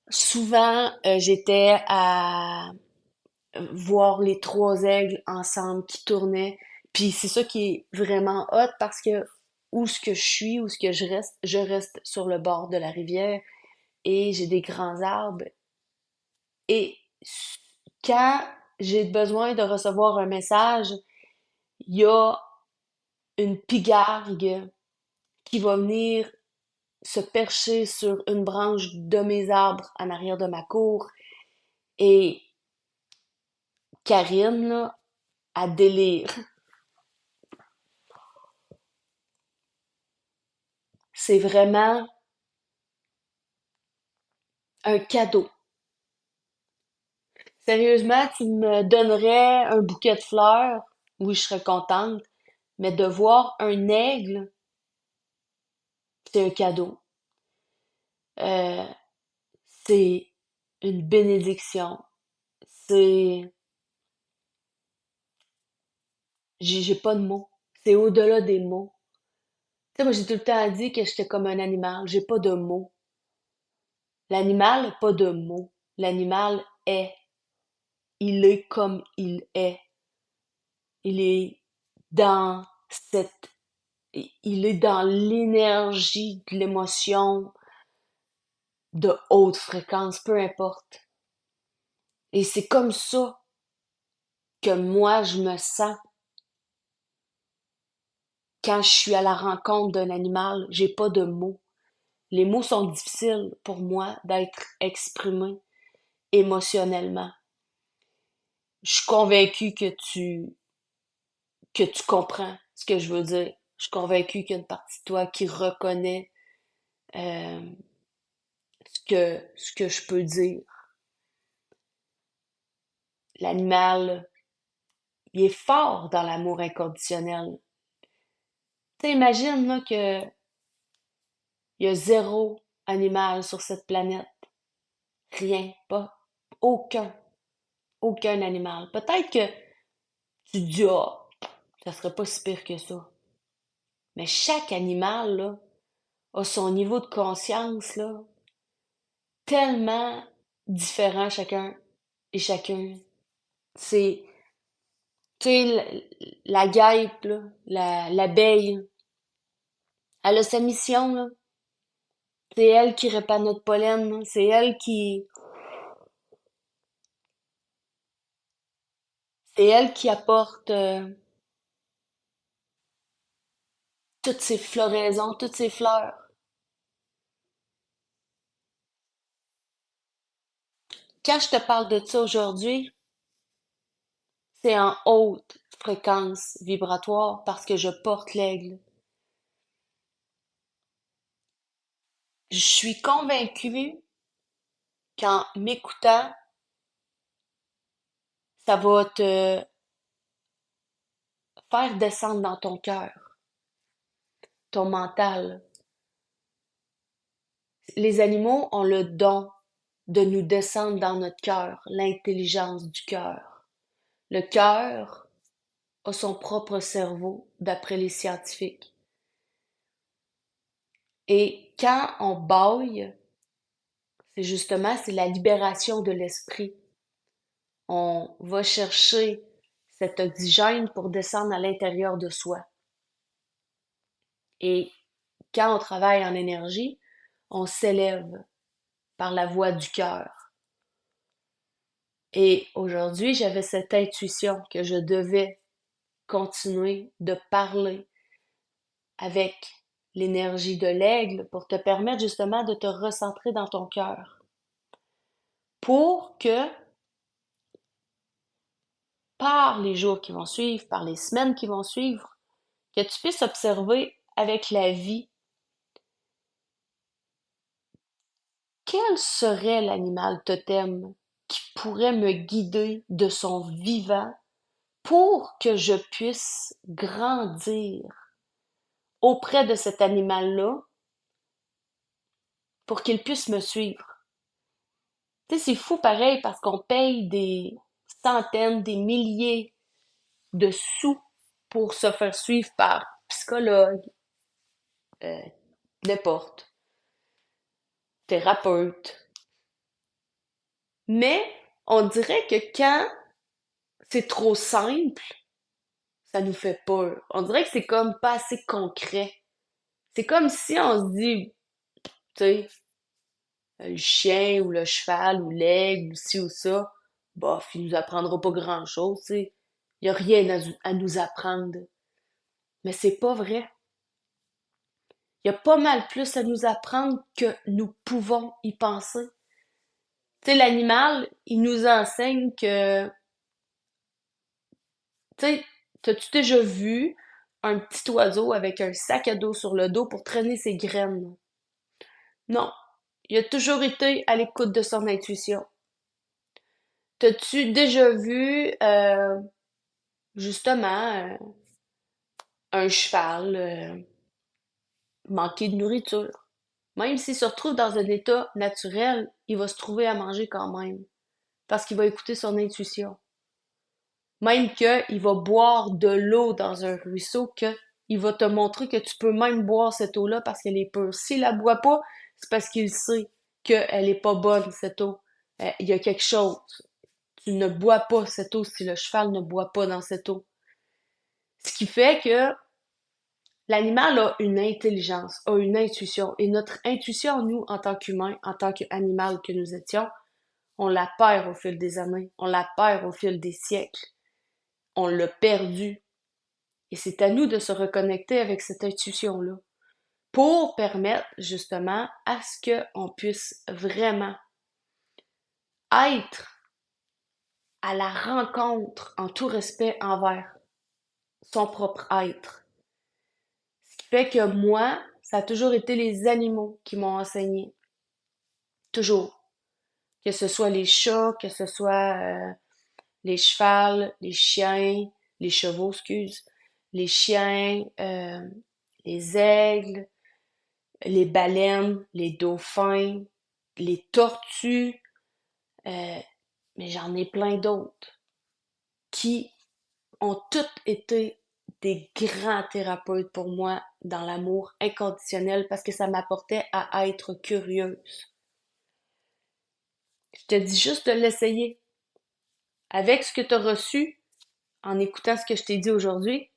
Souvent, j'étais à voir les trois aigles ensemble qui tournaient. Puis c'est ça qui est vraiment hot parce que où ce que je suis, où ce que je reste sur le bord de la rivière et j'ai des grands arbres. Et quand j'ai besoin de recevoir un message, il y a une pigargue qui va venir se percher sur une branche de mes arbres en arrière de ma cour. Et Karine, là, elle délire. C'est vraiment un cadeau. Sérieusement, tu me donnerais un bouquet de fleurs, oui, je serais contente, mais de voir un aigle, c'est un cadeau. Euh, c'est une bénédiction. C'est, j'ai pas de mots. C'est au-delà des mots. Tu sais, moi, j'ai tout le temps dit que j'étais comme un animal. J'ai pas de mots. L'animal n'a pas de mots. L'animal est. Il est comme il est. Il est dans cette, il est dans l'énergie de l'émotion de haute fréquence, peu importe. Et c'est comme ça que moi je me sens quand je suis à la rencontre d'un animal. J'ai pas de mots. Les mots sont difficiles pour moi d'être exprimés émotionnellement. Je suis convaincue que tu comprends ce que je veux dire. Je suis convaincue qu'il y a une partie de toi qui reconnaît euh, ce que je peux dire. L'animal, il est fort dans l'amour inconditionnel. Tu sais, imagine là, que il y a zéro animal sur cette planète. Rien, pas aucun, aucun animal. Peut-être que tu te dis, ah, ça serait pas si pire que ça. Mais chaque animal, là, a son niveau de conscience, là, tellement différent chacun et chacun. C'est, tu sais, la guêpe, là, l'abeille, elle a sa mission, là. C'est elle qui répand notre pollen, là. C'est elle qui apporte toutes ces floraisons, toutes ces fleurs. Quand je te parle de ça aujourd'hui, c'est en haute fréquence vibratoire parce que je porte l'aigle. Je suis convaincue qu'en m'écoutant, ça va te faire descendre dans ton cœur, ton mental. Les animaux ont le don de nous descendre dans notre cœur, l'intelligence du cœur. Le cœur a son propre cerveau, d'après les scientifiques. Et quand on bâille, c'est la libération de l'esprit. On va chercher cet oxygène pour descendre à l'intérieur de soi. Et quand on travaille en énergie, on s'élève par la voie du cœur. Et aujourd'hui, j'avais cette intuition que je devais continuer de parler avec l'énergie de l'aigle pour te permettre justement de te recentrer dans ton cœur. Pour que par les jours qui vont suivre, par les semaines qui vont suivre, que tu puisses observer avec la vie quel serait l'animal totem qui pourrait me guider de son vivant pour que je puisse grandir auprès de cet animal-là pour qu'il puisse me suivre. Tu sais, c'est fou pareil parce qu'on paye des centaines, des milliers de sous pour se faire suivre par psychologue, euh, n'importe, thérapeute. Mais on dirait que quand c'est trop simple, ça nous fait peur. On dirait que c'est comme pas assez concret. C'est comme si on se dit, tu sais, le chien ou le cheval ou l'aigle ou ci ou ça, bof, il nous apprendra pas grand-chose, tu sais. Il y a rien à nous apprendre. Mais c'est pas vrai. Il y a pas mal plus à nous apprendre que nous pouvons y penser. Tu sais, l'animal, il nous enseigne que, tu sais, t'as-tu déjà vu un petit oiseau avec un sac à dos sur le dos pour traîner ses graines? Non. Il a toujours été à l'écoute de son intuition. T'as-tu déjà vu, justement, un cheval manquer de nourriture? Même s'il se retrouve dans un état naturel, il va se trouver à manger quand même, parce qu'il va écouter son intuition. Même qu'il va boire de l'eau dans un ruisseau, que il va te montrer que tu peux même boire cette eau-là parce qu'elle est pure. S'il la boit pas, c'est parce qu'il sait qu'elle est pas bonne, cette eau. Il y a quelque chose. Tu ne bois pas cette eau si le cheval ne boit pas dans cette eau. Ce qui fait que l'animal a une intelligence, a une intuition. Et notre intuition, nous, en tant qu'humains, en tant qu'animal que nous étions, on la perd au fil des années, on la perd au fil des siècles. On l'a perdue. Et c'est à nous de se reconnecter avec cette intuition-là pour permettre justement à ce qu'on puisse vraiment être à la rencontre en tout respect envers son propre être. Ce qui fait que moi, ça a toujours été les animaux qui m'ont enseigné. Toujours. Que ce soit les chats, que ce soit les chevals, les chiens, les chevaux, excuse, les chiens, les aigles, les baleines, les dauphins, les tortues, euh, mais j'en ai plein d'autres qui ont toutes été des grands thérapeutes pour moi dans l'amour inconditionnel parce que ça m'apportait à être curieuse. Je te dis juste de l'essayer. Avec ce que tu as reçu, en écoutant ce que je t'ai dit aujourd'hui,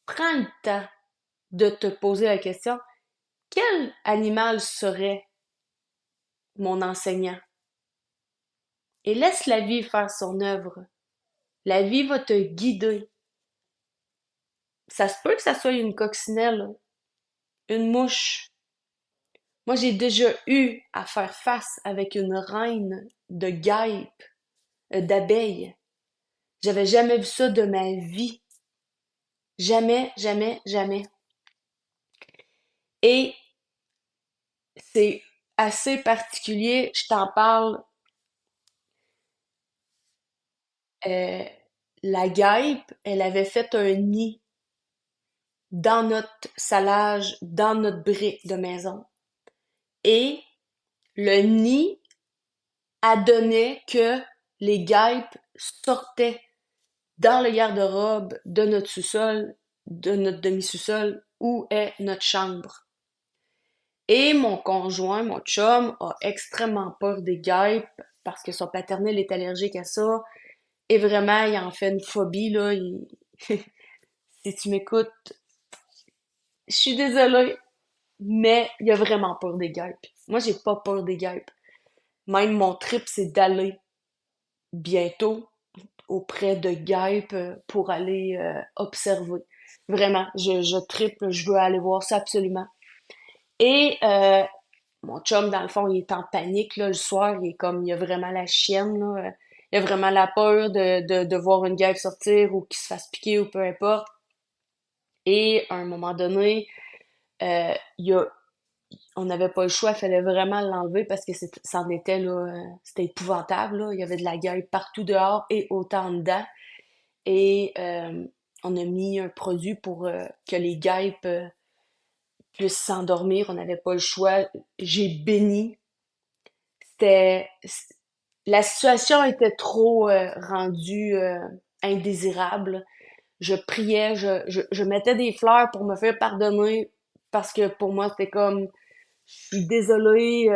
prends le temps de te poser la question, quel animal serait mon enseignant? Et laisse la vie faire son œuvre. La vie va te guider. Ça se peut que ça soit une coccinelle, une mouche. Moi, j'ai déjà eu à faire face avec une reine de guêpes, d'abeilles. J'avais jamais vu ça de ma vie. Jamais, jamais, jamais. Et c'est assez particulier. Je t'en parle. euh, la guêpe, elle avait fait un nid dans notre salage, dans notre brique de maison. Et le nid adonnait que les guêpes sortaient dans le garde-robe de notre sous-sol, de notre demi-sous-sol, où est notre chambre. Et mon conjoint, mon chum, a extrêmement peur des guêpes parce que son paternel est allergique à ça. Et vraiment, il en fait une phobie, là. Si tu m'écoutes, je suis désolée, mais il a vraiment peur des guêpes. Moi, j'ai pas peur des guêpes. Même mon trip, c'est d'aller bientôt auprès de guêpes pour aller observer. Vraiment, je triple, je veux aller voir ça absolument. Et mon chum, dans le fond, il est en panique là, le soir. Il est comme, il a vraiment la chienne, là. Il a vraiment la peur de voir une guêpe sortir ou qu'il se fasse piquer ou peu importe. Et à un moment donné, il y a on n'avait pas le choix, il fallait vraiment l'enlever parce que c'en était là, c'était épouvantable là. Il y avait de la guêpe partout dehors et autant en dedans. Et on a mis un produit pour que les guêpes puissent s'endormir. On n'avait pas le choix. J'ai béni. C'était la situation était trop rendue indésirable. Je priais, je mettais des fleurs pour me faire pardonner parce que pour moi c'était comme je suis désolée,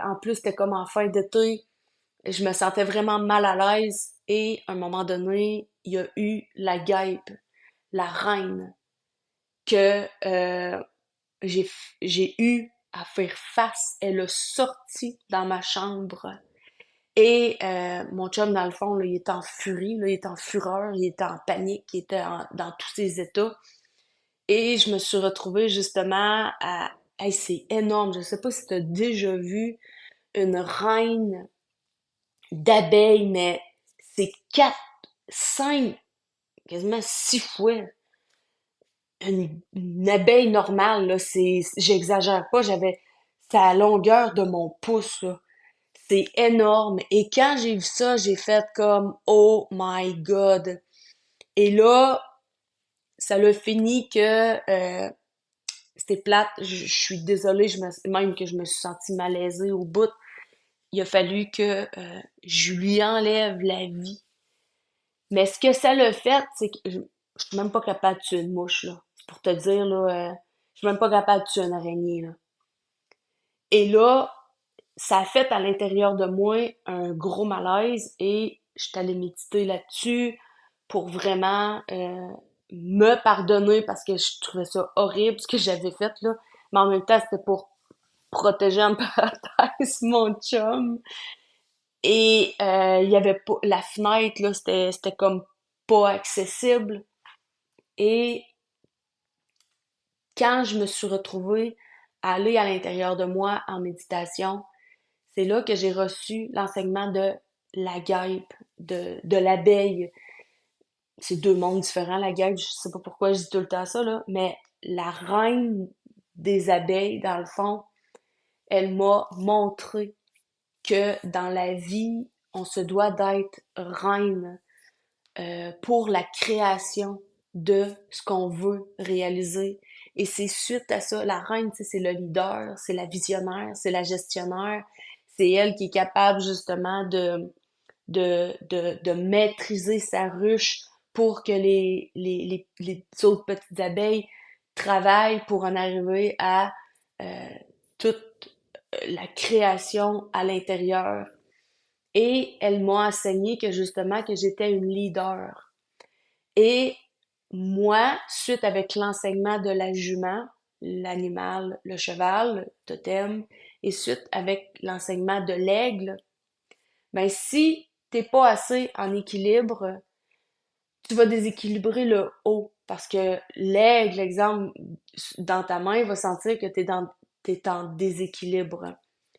en plus c'était comme en fin d'été, je me sentais vraiment mal à l'aise et à un moment donné, il y a eu la guêpe, la reine que j'ai j'ai eu à faire face. Elle a sorti dans ma chambre et mon chum dans le fond là, il était en furie, là, il était en fureur, il était en panique, il était dans tous ses états. Et je me suis retrouvée justement à... Hey, c'est énorme. Je sais pas si tu as déjà vu une reine d'abeilles, mais c'est 4, 5, quasiment 6 fois une abeille normale, là. J'exagère pas, c'est à la longueur de mon pouce, là. C'est énorme. Et quand j'ai vu ça, j'ai fait comme, oh my God. Et là, ça l'a fini que c'était plate, je suis désolée, même que je me suis sentie malaisée au bout. Il a fallu que je lui enlève la vie. Mais ce que ça l'a fait, c'est que je suis même pas capable de tuer une mouche, là. C'est pour te dire, là, je suis même pas capable de tuer une araignée, là. Et là, ça a fait à l'intérieur de moi un gros malaise et je suis allée méditer là-dessus pour vraiment me pardonner parce que je trouvais ça horrible ce que j'avais fait là. Mais en même temps, c'était pour protéger en parenthèse mon chum. Et il y avait pas la fenêtre là, c'était comme pas accessible. Et quand je me suis retrouvée à aller à l'intérieur de moi en méditation, c'est là que j'ai reçu l'enseignement de la guêpe, de l'abeille. C'est deux mondes différents, la guêpe, je sais pas pourquoi je dis tout le temps ça, là, mais la reine des abeilles, dans le fond, elle m'a montré que dans la vie, on se doit d'être reine pour la création de ce qu'on veut réaliser. Et c'est suite à ça, la reine, tu sais, c'est le leader, c'est la visionnaire, c'est la gestionnaire, c'est elle qui est capable justement de maîtriser sa ruche pour que les autres petites abeilles travaillent pour en arriver à euh, toute la création à l'intérieur. Et elle m'a enseigné que justement que j'étais une leader. Et moi, suite avec l'enseignement de la jument, l'animal, le cheval, le totem, et suite avec l'enseignement de l'aigle, ben si t'es pas assez en équilibre, tu vas déséquilibrer le haut. Parce que l'aigle, exemple, dans ta main, va sentir que t'es en déséquilibre.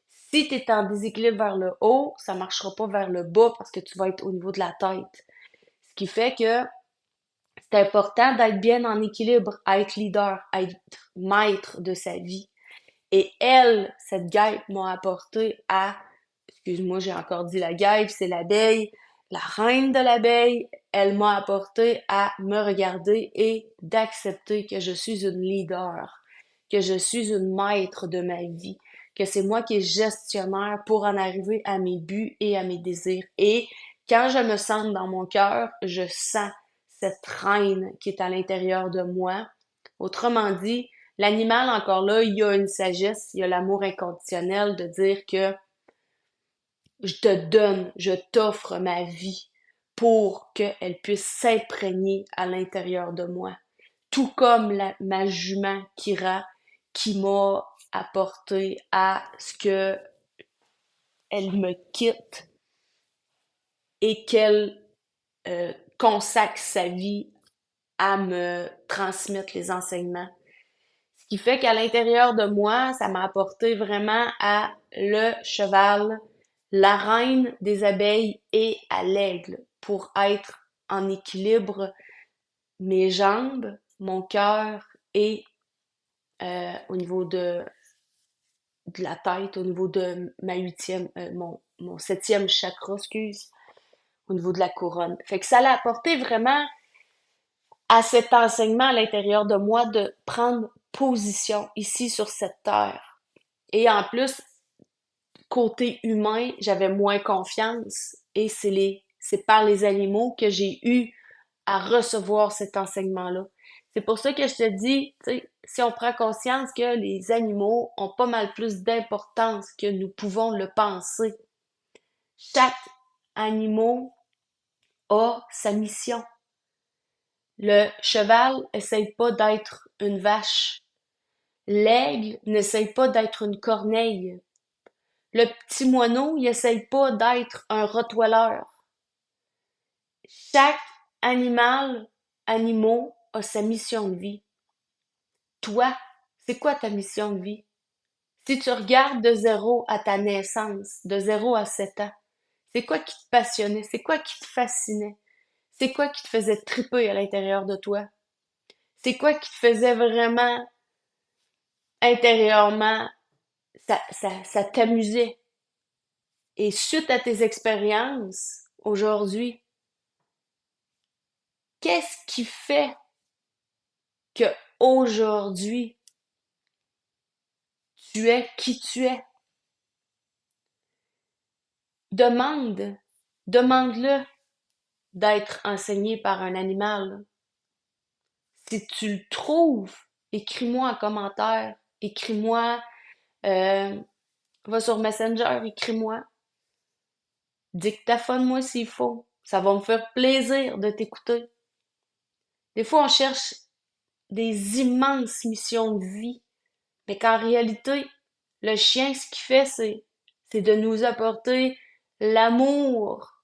Si t'es en déséquilibre vers le haut, ça marchera pas vers le bas parce que tu vas être au niveau de la tête. Ce qui fait que c'est important d'être bien en équilibre, à être leader, à être maître de sa vie. Et elle, cette guêpe m'a apporté à, excuse-moi, j'ai encore dit la guêpe, c'est l'abeille, la reine de l'abeille, elle m'a apporté à me regarder et d'accepter que je suis une leader, que je suis une maître de ma vie, que c'est moi qui est gestionnaire pour en arriver à mes buts et à mes désirs. Et quand je me sens dans mon cœur, je sens cette reine qui est à l'intérieur de moi. Autrement dit, l'animal, encore là, il y a une sagesse, il y a l'amour inconditionnel de dire que je te donne, je t'offre ma vie pour qu'elle puisse s'imprégner à l'intérieur de moi. Tout comme ma jument Kira qui m'a apporté à ce que elle me quitte et qu'elle consacre sa vie à me transmettre les enseignements. Ce qui fait qu'à l'intérieur de moi, ça m'a apporté vraiment à le cheval, la reine des abeilles et à l'aigle pour être en équilibre mes jambes, mon cœur et au niveau de la tête, au niveau de ma huitième, mon septième chakra, excuse, au niveau de la couronne. Fait que ça l'a apporté vraiment à cet enseignement à l'intérieur de moi de prendre position ici sur cette terre. Et en plus, côté humain, j'avais moins confiance et c'est par les animaux que j'ai eu à recevoir cet enseignement-là. C'est pour ça que je te dis, tu sais, si on prend conscience que les animaux ont pas mal plus d'importance que nous pouvons le penser. Chaque animal a sa mission. Le cheval essaye pas d'être une vache. L'aigle n'essaye pas d'être une corneille. Le petit moineau, il essaye pas d'être un rottweiler. Chaque animal a sa mission de vie. Toi, c'est quoi ta mission de vie? Si tu regardes de zéro à ta naissance, de 0 à 7 ans, c'est quoi qui te passionnait? C'est quoi qui te fascinait? C'est quoi qui te faisait triper à l'intérieur de toi? C'est quoi qui te faisait vraiment intérieurement, ça t'amusait? Et suite à tes expériences aujourd'hui, qu'est-ce qui fait que aujourd'hui tu es qui tu es? Demande, demande-le d'être enseigné par un animal. Si tu le trouves, écris-moi en commentaire, écris-moi euh, Va sur Messenger, écris-moi, dictaphone-moi s'il faut. Ça va me faire plaisir de t'écouter. Des fois, on cherche des immenses missions de vie, mais qu'en réalité, le chien, ce qu'il fait, c'est de nous apporter l'amour,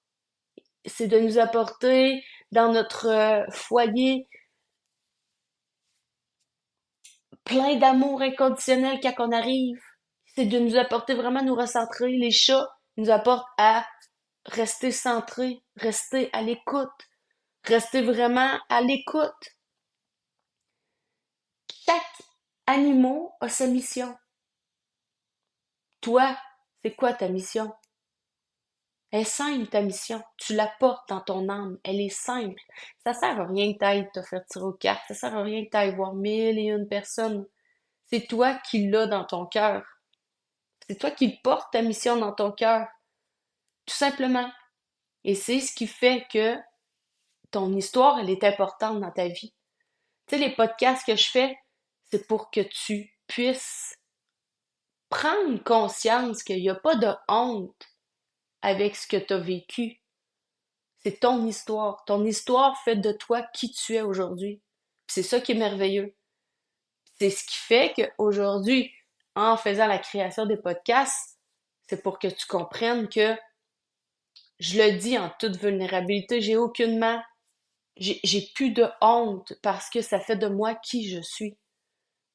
c'est de nous apporter dans notre foyer plein d'amour inconditionnel quand on arrive. C'est de nous apporter vraiment nous recentrer. Les chats nous apportent à rester centrés, rester à l'écoute, rester vraiment à l'écoute. Chaque animal a sa mission. Toi, c'est quoi ta mission? Elle est simple, ta mission. Tu la portes dans ton âme. Elle est simple. Ça sert à rien que t'ailles te faire tirer aux cartes. Ça sert à rien que t'ailles voir mille et une personnes. C'est toi qui l'as dans ton cœur. C'est toi qui portes ta mission dans ton cœur. Tout simplement. Et c'est ce qui fait que ton histoire, elle est importante dans ta vie. Tu sais, les podcasts que je fais, c'est pour que tu puisses prendre conscience qu'il n'y a pas de honte avec ce que tu as vécu. C'est ton histoire. Ton histoire fait de toi qui tu es aujourd'hui. C'est ça qui est merveilleux. C'est ce qui fait qu'aujourd'hui, en faisant la création des podcasts, c'est pour que tu comprennes que je le dis en toute vulnérabilité, j'ai plus de honte parce que ça fait de moi qui je suis.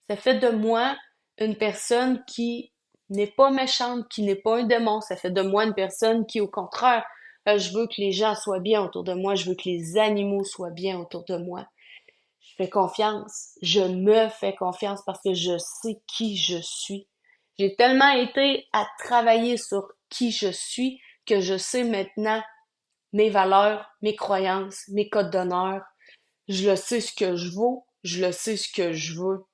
Ça fait de moi une personne qui n'est pas méchante, qui n'est pas un démon. Ça fait de moi une personne qui, au contraire, je veux que les gens soient bien autour de moi. Je veux que les animaux soient bien autour de moi. Je fais confiance. Je me fais confiance parce que je sais qui je suis. J'ai tellement été à travailler sur qui je suis que je sais maintenant mes valeurs, mes croyances, mes codes d'honneur. Je le sais ce que je vaux, je le sais ce que je veux.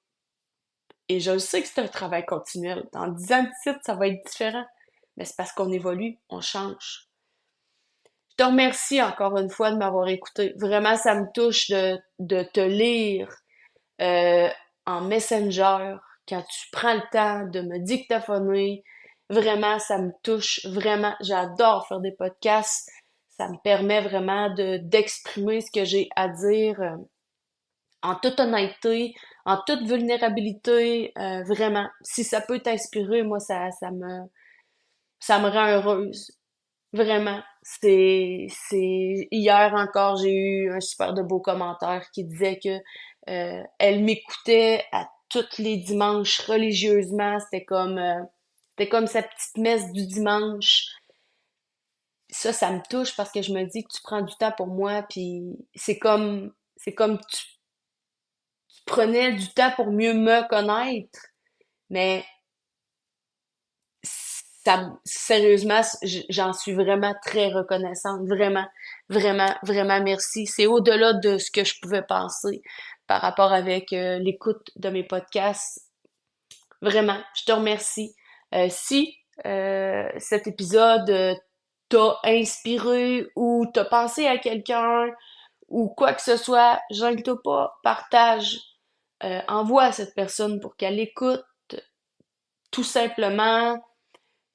Et je sais que c'est un travail continuel. Dans 10 ans de titre, ça va être différent. Mais c'est parce qu'on évolue, on change. Je te remercie encore une fois de m'avoir écouté. Vraiment, ça me touche de te lire euh, en Messenger quand tu prends le temps de me dictaphoner. Vraiment, ça me touche. Vraiment, j'adore faire des podcasts. Ça me permet vraiment d'exprimer ce que j'ai à dire en toute honnêteté, en toute vulnérabilité, vraiment. Si ça peut t'inspirer, moi, ça me rend heureuse. Vraiment. Hier encore, j'ai eu un super de beau commentaire qui disait que, elle m'écoutait à tous les dimanches religieusement. C'était comme sa petite messe du dimanche. Ça me touche parce que je me dis que tu prends du temps pour moi, puis c'est comme tu prenais du temps pour mieux me connaître, mais sérieusement, j'en suis vraiment très reconnaissante. Vraiment, vraiment, vraiment merci. C'est au-delà de ce que je pouvais penser par rapport avec l'écoute de mes podcasts. Vraiment, je te remercie. Si cet épisode t'a inspiré ou t'as pensé à quelqu'un ou quoi que ce soit, gêne-toi pas, partage. Envoie à cette personne pour qu'elle écoute, tout simplement.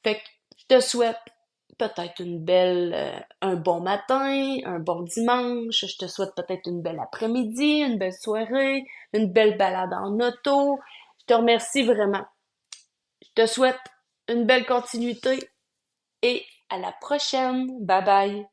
Fait que je te souhaite peut-être un bon matin, un bon dimanche. Je te souhaite peut-être une belle après-midi, une belle soirée, une belle balade en auto. Je te remercie vraiment. Je te souhaite une belle continuité et à la prochaine. Bye bye.